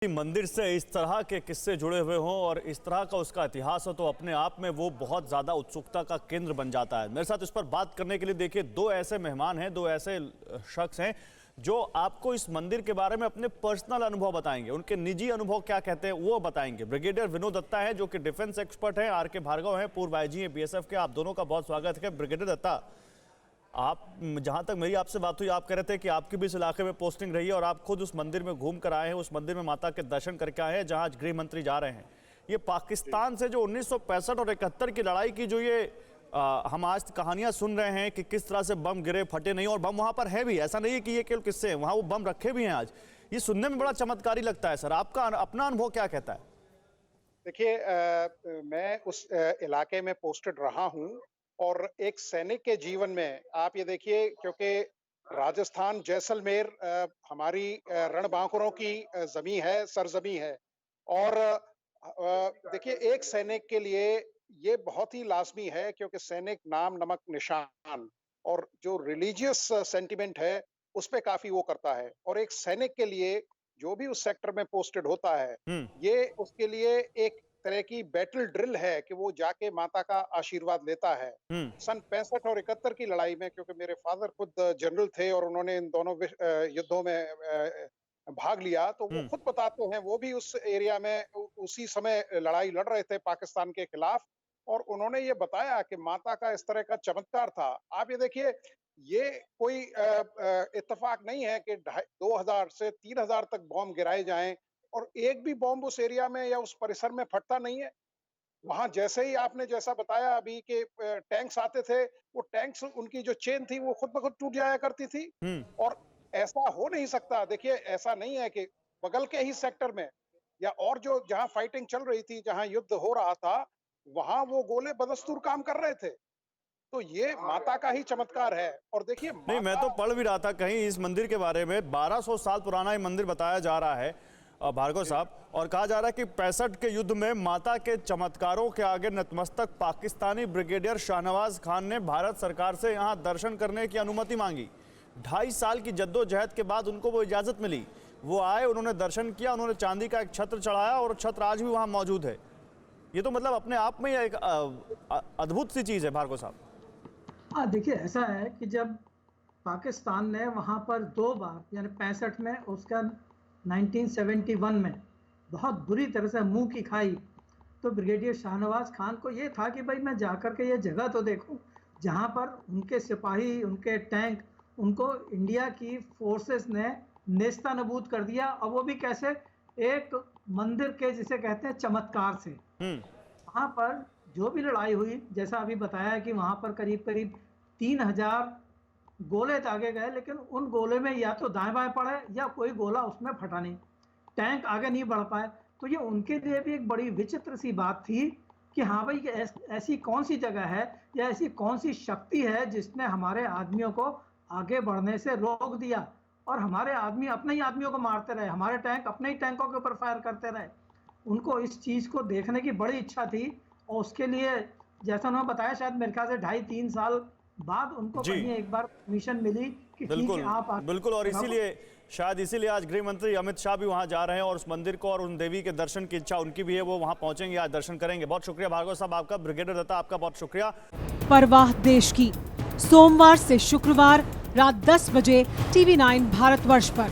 मंदिर से इस तरह के किस्से जुड़े हुए हों और इस तरह का उसका इतिहास हो तो अपने आप में वो बहुत ज़्यादा उत्सुकता का केंद्र बन जाता है। मेरे साथ इस पर बात करने के लिए देखिए दो ऐसे मेहमान हैं, दो ऐसे शख्स हैं जो आपको इस मंदिर के बारे में अपने पर्सनल अनुभव बताएंगे, उनके निजी अनुभव क्या कहते हैं वो बताएंगे। ब्रिगेडियर विनोद दत्ता है जो कि डिफेंस एक्सपर्ट हैं, आर.के. भार्गव हैं, पूर्व आईजी हैं बीएसएफ के। आप दोनों का बहुत स्वागत है। ब्रिगेडियर दत्ता, आप, जहां तक मेरी आपसे बात हुई, आप कह रहे थे कि आपकी भी इस इलाके में पोस्टिंग रही है और आप खुद उस मंदिर में घूम कर आए हैं, उस मंदिर में माता के दर्शन करके आए हैं जहां आज गृह मंत्री जा रहे हैं। ये पाकिस्तान से जो 1965 और 71 की लड़ाई की जो ये हम आज कहानियां सुन रहे हैं कि किस तरह से बम गिरे, फटे नहीं, और बम वहां पर है भी, ऐसा नहीं है कि ये केवल किस्से हैं, वहां वो बम रखे भी हैं आज। ये सुनने में बड़ा चमत्कारी लगता है। सर, आपका अपना अनुभव क्या कहता है? देखिए, मैं उस इलाके में पोस्टेड रहा हूँ और एक सैनिक के जीवन में आप ये देखिए, क्योंकि राजस्थान जैसलमेर हमारी रणबांकुरों की ज़मीं है, सरज़मीं है। और देखिए, एक सैनिक के लिए ये बहुत ही लाज़मी है, क्योंकि सैनिक नाम नमक निशान और जो रिलीजियस सेंटिमेंट है, उस पे काफ़ी वो करता है। और एक सैनिक के लिए जो भी उस सेक्टर में पोस्टेड होता है, ये उसके लिए एक तरह की बैटल ड्रिल है कि वो जाके माता का आशीर्वाद लेता है। सन 65 और 71 की लड़ाई में, क्योंकि मेरे फादर खुद जनरल थे और उन्होंने इन दोनों युद्धों में भाग लिया, तो वो खुद बताते हैं, वो भी उस एरिया में उसी समय लड़ाई लड़ रहे थे पाकिस्तान के खिलाफ। और उन्होंने ये बताया कि माता का इस तरह का चमत्कार था। आप ये देखिए, ये कोई इत्तेफाक नहीं है कि 2000 से 3000 तक बॉम्ब गिराए जाएं और एक भी बॉम्ब उस एरिया में या उस परिसर में फटता नहीं है। वहां जैसे ही आपने जैसा बताया अभी कि टैंक्स आते थे, वो टैंक्स, उनकी जो चेन थी वो खुद ब खुद टूट जाया करती थी। और ऐसा हो नहीं सकता। देखिए, ऐसा नहीं है कि बगल के ही सेक्टर में या और जो जहां फाइटिंग चल रही थी, जहां युद्ध हो रहा था, वहां वो गोले बदस्तूर काम कर रहे थे। तो ये माता का ही चमत्कार है। और देखिए, नहीं, मैं माता, तो पढ़ भी रहा था कहीं इस मंदिर के बारे में, 1200 साल पुराना ये मंदिर बताया जा रहा है भार्गव साहब, और कहा जा रहा है कि 65 के युद्ध में माता के चमत्कारों के आगे नतमस्तक पाकिस्तानी ब्रिगेडियर शाहनवाज खान ने भारत सरकार से यहां दर्शन करने की अनुमति मांगी। 2.5 साल की जद्दोजहद के बाद उनको वो इजाजत मिली। वो आए, उन्होंने दर्शन किया, उन्होंने चांदी का एक छत्र चढ़ाया और छत्र आज भी वहां मौजूद है। ये तो मतलब अपने आप में एक अद्भुत सी चीज है भार्गव साहब। हाँ, देखिए, ऐसा है कि जब पाकिस्तान ने वहाँ पर 2 बार, यानी 65 में, उसका 1971 में बहुत बुरी तरह से मुंह की खाई, तो ब्रिगेडियर शाहनवाज खान को ये था कि भाई मैं जाकर के ये जगह तो देखूं जहाँ पर उनके सिपाही, उनके टैंक, उनको इंडिया की फोर्सेस ने नेस्तनाबूद कर दिया, और वो भी कैसे? एक मंदिर के, जिसे कहते हैं, चमत्कार से। वहाँ पर जो भी लड़ाई हुई, जैसा अभी बताया कि वहाँ पर करीब करीब 3000 गोले दागे गए, लेकिन उन गोले में या तो दाएं बाएं पड़े या कोई गोला उसमें फटा नहीं, टैंक आगे नहीं बढ़ पाए। तो ये उनके लिए भी एक बड़ी विचित्र सी बात थी कि हाँ भाई, ऐसी कौन सी जगह है या ऐसी कौन सी शक्ति है जिसने हमारे आदमियों को आगे बढ़ने से रोक दिया, और हमारे आदमी अपने ही आदमियों को मारते रहे, हमारे टैंक अपने ही टैंकों के ऊपर फायर करते रहे। उनको इस चीज़ को देखने की बड़ी इच्छा थी, और उसके लिए, जैसा उन्होंने बताया, शायद मेरे ख्याल से 2.5-3 साल बाद उनको कहीं एक बार परमिशन मिली कि ठीक है आप बिल्कुल। और इसीलिए, शायद इसीलिए आज गृह मंत्री अमित शाह भी वहां जा रहे हैं और उस मंदिर को और उन देवी के दर्शन की इच्छा उनकी भी है, वो वहां पहुंचेंगे, आज दर्शन करेंगे। बहुत शुक्रिया भार्गव साहब आपका। ब्रिगेडियर दत्ता, आपका बहुत शुक्रिया। परवाह देश की, सोमवार से शुक्रवार रात 10 बजे TV9 भारतवर्ष पर।